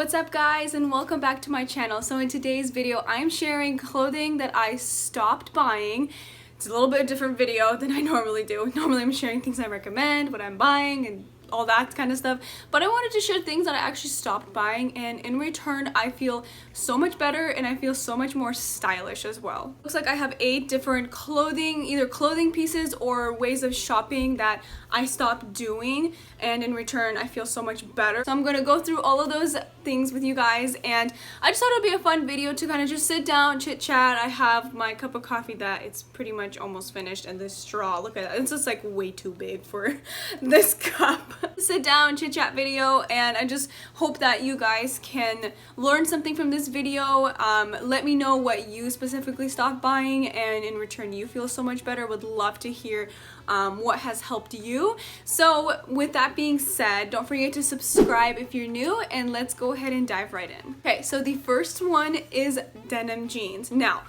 What's up guys, and welcome back to my channel. So in today's video I'm sharing clothing that I stopped buying. It's a little bit different video than I normally do. Normally I'm sharing things I recommend, what I'm buying, and all that kind of stuff, but I wanted to share things that I actually stopped buying, and in return I feel so much better and I feel so much more stylish as well. Looks like I have 8 different either clothing pieces or ways of shopping that I stopped doing, and in return I feel so much better. So I'm gonna go through all of those things with you guys, and I just thought it would be a fun video to kind of just sit down, chit chat. I have my cup of coffee that it's pretty much almost finished, and this straw, look at that, it's just like way too big for this cup. Sit down, chit chat video, and I just hope that you guys can learn something from this video. Let me know what you specifically stopped buying, and in return you feel so much better. Would love to hear what has helped you. So with that being said, don't forget to subscribe if you're new, and let's go ahead and dive right in. Okay, so the first one is denim jeans. Now,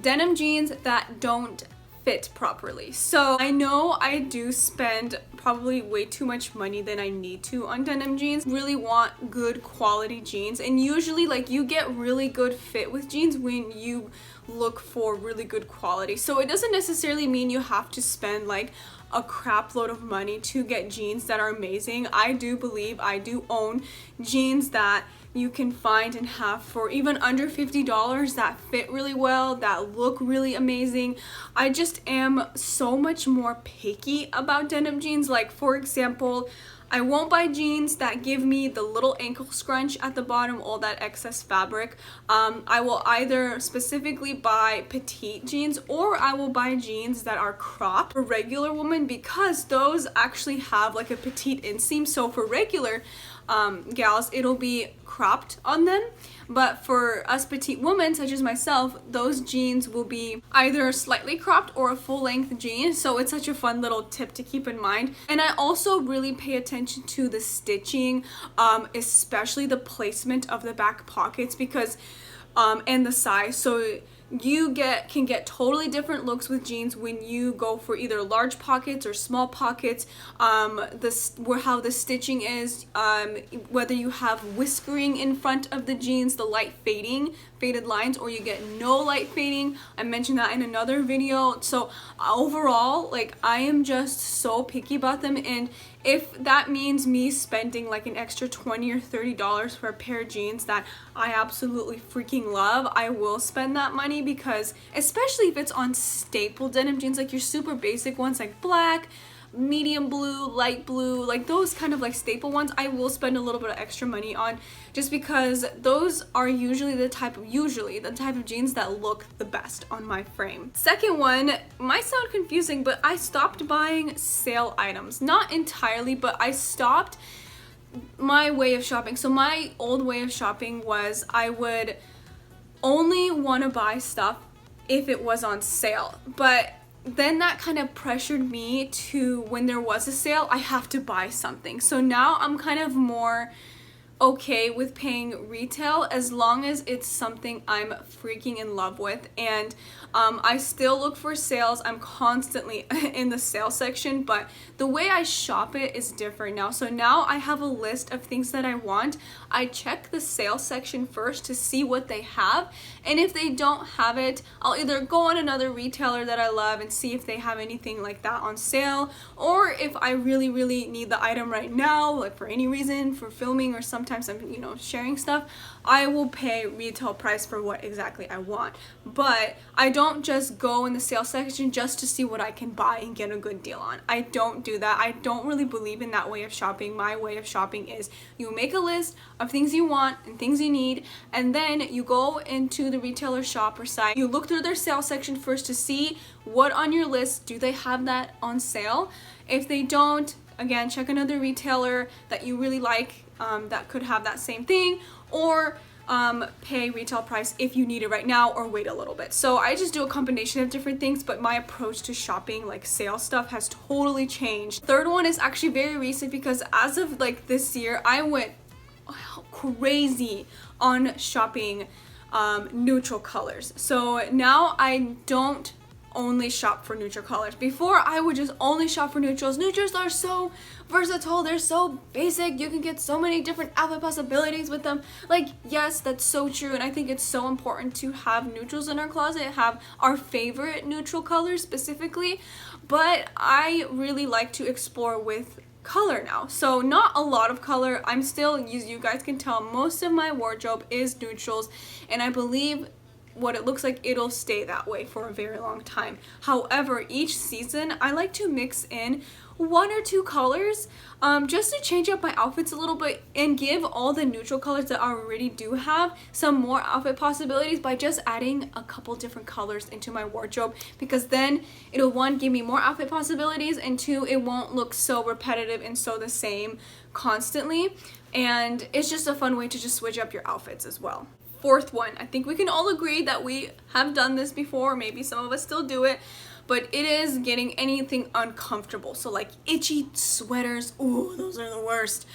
denim jeans that don't fit properly. So I know I do spend probably way too much money than I need to on denim jeans. Really want good quality jeans, and usually like you get really good fit with jeans when you look for really good quality. So it doesn't necessarily mean you have to spend like a crap load of money to get jeans that are amazing. I do believe I do own jeans that you can find and have for even under $50 that fit really well, that look really amazing. I just am so much more picky about denim jeans. Like for example, I won't buy jeans that give me the little ankle scrunch at the bottom, all that excess fabric. I will either specifically buy petite jeans, or I will buy jeans that are cropped for regular women, because those actually have like a petite inseam. So for regular gals, it'll be cropped on them, but for us petite women such as myself, those jeans will be either slightly cropped or a full-length jean. So it's such a fun little tip to keep in mind. And I also really pay attention to the stitching, especially the placement of the back pockets, because and the size. So you can get totally different looks with jeans when you go for either large pockets or small pockets. How the stitching is, whether you have whiskering in front of the jeans, the light faded lines, or you get no light fading. I mentioned that in another video. So overall, like, I am just so picky about them, and if that means me spending like an extra $20 or $30 for a pair of jeans that I absolutely freaking love, I will spend that money, because especially if it's on staple denim jeans, like your super basic ones like black, medium blue, light blue, like those kind of like staple ones, I will spend a little bit of extra money on, just because those are usually the type of jeans that look the best on my frame. Second one might sound confusing, but I stopped buying sale items. Not entirely, but I stopped my way of shopping. So my old way of shopping was I would only want to buy stuff if it was on sale, but then that kind of pressured me to, when there was a sale, I have to buy something. So now I'm kind of more okay with paying retail as long as it's something I'm freaking in love with. And I still look for sales. I'm constantly in the sale section, but the way I shop it is different now. So now I have a list of things that I want. I check the sale section first to see what they have, and if they don't have it, I'll either go on another retailer that I love and see if they have anything like that on sale, or if I really need the item right now, like for any reason, for filming, or sometimes I'm sharing stuff, I will pay retail price for what exactly I want. But I don't just go in the sale section just to see what I can buy and get a good deal on. I don't do that. I don't really believe in that way of shopping. My way of shopping is you make a list of things you want and things you need, and then you go into the retailer shop or site. You look through their sale section first to see what on your list, do they have that on sale? If they don't, again, check another retailer that you really like that could have that same thing, or pay retail price if you need it right now, or wait a little bit. So I just do a combination of different things, but my approach to shopping, like sale stuff, has totally changed. Third one is actually very recent, because as of like this year, I went crazy on shopping neutral colors. So now I don't only shop for neutral colors. Before, I would just only shop for neutrals. Neutrals are so versatile, they're so basic, you can get so many different outfit possibilities with them. Like, yes, that's so true, and I think it's so important to have neutrals in our closet, have our favorite neutral colors specifically, but I really like to explore with color now. So not a lot of color. I'm still, as you guys can tell, most of my wardrobe is neutrals, and I believe what it looks like, it'll stay that way for a very long time. However, each season I like to mix in 1 or 2 colors just to change up my outfits a little bit and give all the neutral colors that I already do have some more outfit possibilities by just adding a couple different colors into my wardrobe, because then it'll, 1, give me more outfit possibilities, and 2, it won't look so repetitive and so the same constantly, and it's just a fun way to just switch up your outfits as well. 4th one, I think we can all agree that we have done this before, maybe some of us still do it, but it is getting anything uncomfortable. So like itchy sweaters, ooh, those are the worst.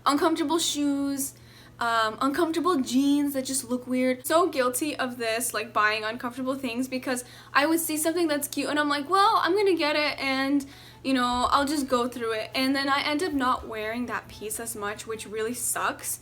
Uncomfortable shoes, uncomfortable jeans that just look weird. So guilty of this, like buying uncomfortable things, because I would see something that's cute and I'm like, well, I'm gonna get it, and you know, I'll just go through it, and then I end up not wearing that piece as much, which really sucks,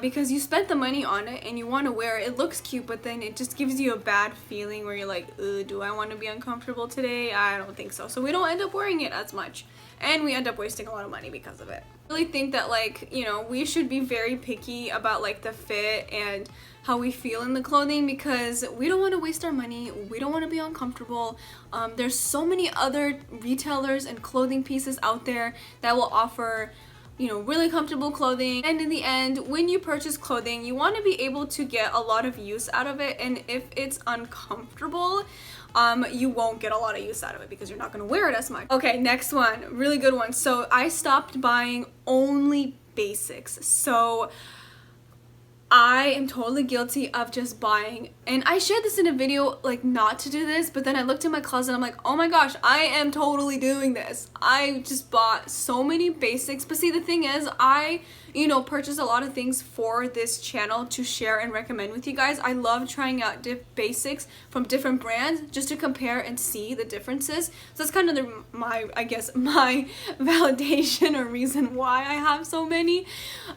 because you spent the money on it and you want to wear it. It looks cute, but then it just gives you a bad feeling where you're like, ugh, do I want to be uncomfortable today? I don't think so. So we don't end up wearing it as much, and we end up wasting a lot of money because of it. I really think that, like, you know, we should be very picky about like the fit and how we feel in the clothing, because we don't want to waste our money, we don't want to be uncomfortable. There's so many other retailers and clothing pieces out there that will offer, you know, really comfortable clothing, and in the end, when you purchase clothing, you want to be able to get a lot of use out of it, and if it's uncomfortable, you won't get a lot of use out of it because you're not going to wear it as much. Okay, next one, really good one. So I stopped buying only basics. So I am totally guilty of just buying, and I shared this in a video, like, not to do this, but then I looked in my closet and I'm like, oh my gosh, I am totally doing this. I just bought so many basics. But see, the thing is, I, you know, purchase a lot of things for this channel to share and recommend with you guys. I love trying out basics from different brands just to compare and see the differences. So that's kind of my validation or reason why I have so many,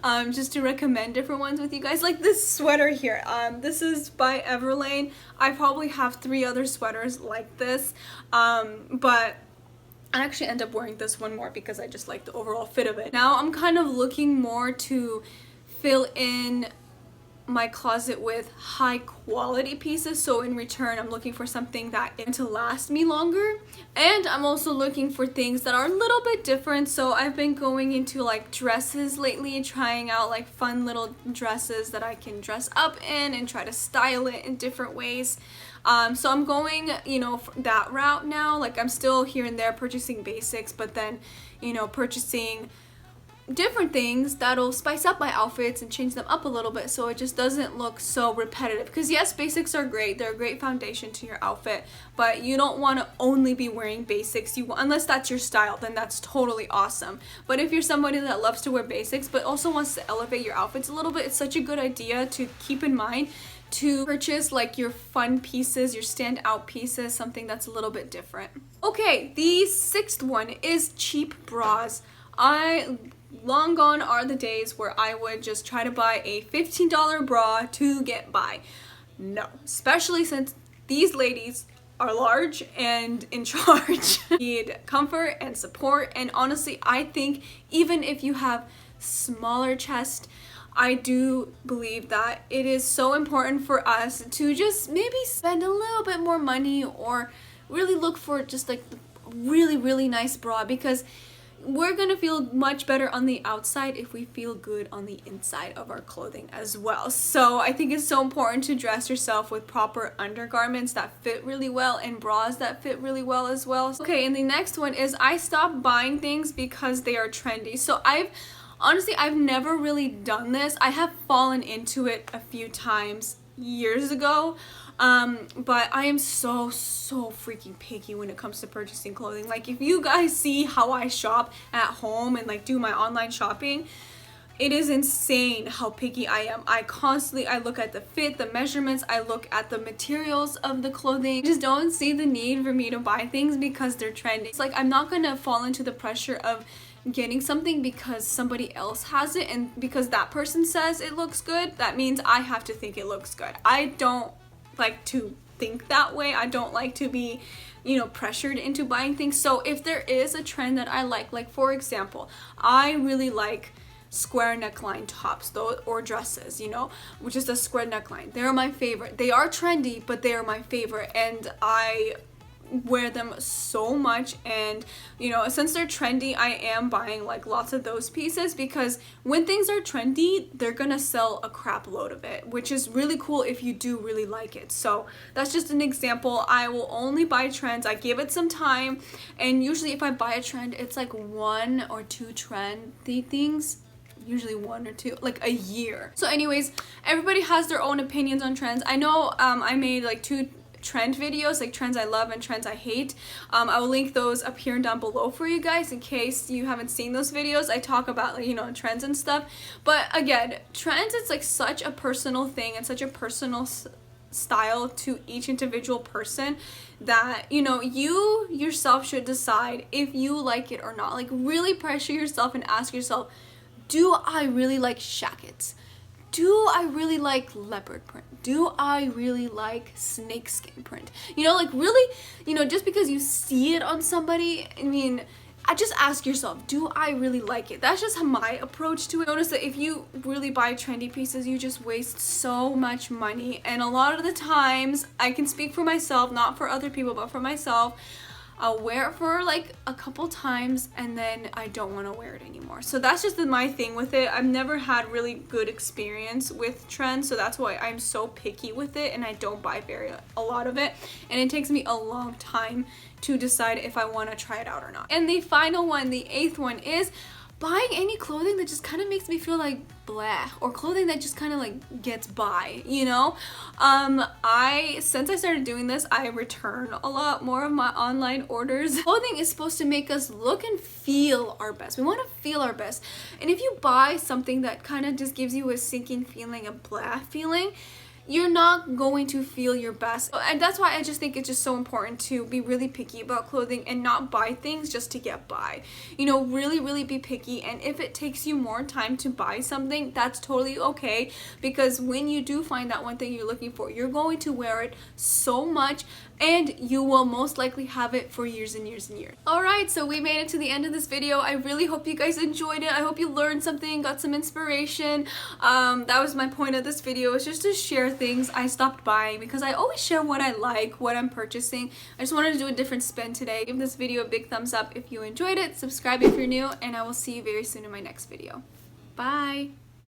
just to recommend different ones with you guys. Like this sweater here, this is by Everlane. I probably have 3 other sweaters like this, but I actually end up wearing this one more because I just like the overall fit of it. Now I'm kind of looking more to fill in my closet with high quality pieces, so in return I'm looking for something that is to last me longer, and I'm also looking for things that are a little bit different. So I've been going into like dresses lately and trying out like fun little dresses that I can dress up in and try to style it in different ways. So I'm going, you know, that route now. Like, I'm still here and there purchasing basics, but then, you know, purchasing different things that'll spice up my outfits and change them up a little bit so it just doesn't look so repetitive. Because yes, basics are great, they're a great foundation to your outfit, but you don't want to only be wearing basics. Unless that's your style, then that's totally awesome. But if you're somebody that loves to wear basics but also wants to elevate your outfits a little bit, it's such a good idea to keep in mind to purchase like your fun pieces, your standout pieces, something that's a little bit different. Okay, the 6th one is cheap bras. Long gone are the days where I would just try to buy a $15 bra to get by. No, especially since these ladies are large and in charge. Need comfort and support, and honestly, I think even if you have smaller chest, I do believe that it is so important for us to just maybe spend a little bit more money or really look for just like the really nice bra, because we're gonna feel much better on the outside if we feel good on the inside of our clothing as well. So I think it's so important to dress yourself with proper undergarments that fit really well and bras that fit really well as well. Okay, and the next one is I stopped buying things because they are trendy. So honestly, I've never really done this. I have fallen into it a few times years ago, but I am so freaking picky when it comes to purchasing clothing. Like, if you guys see how I shop at home and like do my online shopping, it is insane how picky I am. I look at the fit, the measurements, I look at the materials of the clothing. I just don't see the need for me to buy things because they're trendy. It's like I'm not gonna fall into the pressure of getting something because somebody else has it, and because that person says it looks good, that means I have to think it looks good. I don't like to think that way. I don't like to be, you know, pressured into buying things. So if there is a trend that I like for example, I really like square neckline tops though, or dresses, you know, which is a square neckline. They're my favorite. They are trendy, but they are my favorite, and I wear them so much. And you know, since they're trendy, I am buying like lots of those pieces, because when things are trendy, they're gonna sell a crap load of it, which is really cool if you do really like it. So that's just an example. I will only buy trends. I give it some time, and usually if I buy a trend, it's like 1 or 2 trendy things, usually 1 or 2, like a year. So anyways, everybody has their own opinions on trends. I know I made like 2 trend videos, like trends I love and trends I hate. I will link those up here and down below for you guys in case you haven't seen those videos. I talk about, like, you know, trends and stuff. But again, trends, it's like such a personal thing and such a personal style to each individual person that, you know, you yourself should decide if you like it or not. Like really pressure yourself and ask yourself, do I really like shackets? Do I really like leopard print? Do I really like snakeskin print? You know, like really, you know, just because you see it on somebody, I mean, I just ask yourself, do I really like it? That's just my approach to it. Notice that if you really buy trendy pieces, you just waste so much money. And a lot of the times, I can speak for myself, not for other people, but for myself, I'll wear it for like a couple times and then I don't want to wear it anymore. So that's just my thing with it. I've never had really good experience with trends, so that's why I'm so picky with it and I don't buy a lot of it, and it takes me a long time to decide if I want to try it out or not. And the final one, the 8th one, is buying any clothing that just kind of makes me feel like blah, or clothing that just kind of like gets by, you know. Since I started doing this, I return a lot more of my online orders. Clothing is supposed to make us look and feel our best. We want to feel our best, and if you buy something that kind of just gives you a sinking feeling, a blah feeling, you're not going to feel your best. And that's why I just think it's just so important to be really picky about clothing and not buy things just to get by. You know, really be picky, and if it takes you more time to buy something, that's totally okay, because when you do find that one thing you're looking for, you're going to wear it so much and you will most likely have it for years and years and years. Alright, so we made it to the end of this video. I really hope you guys enjoyed it. I hope you learned something, got some inspiration. That was my point of this video, is just to share things I stopped buying, because I always share what I like, what I'm purchasing. I just wanted to do a different spin today. Give this video a big thumbs up if you enjoyed it, subscribe if you're new, and I will see you very soon in my next video. Bye!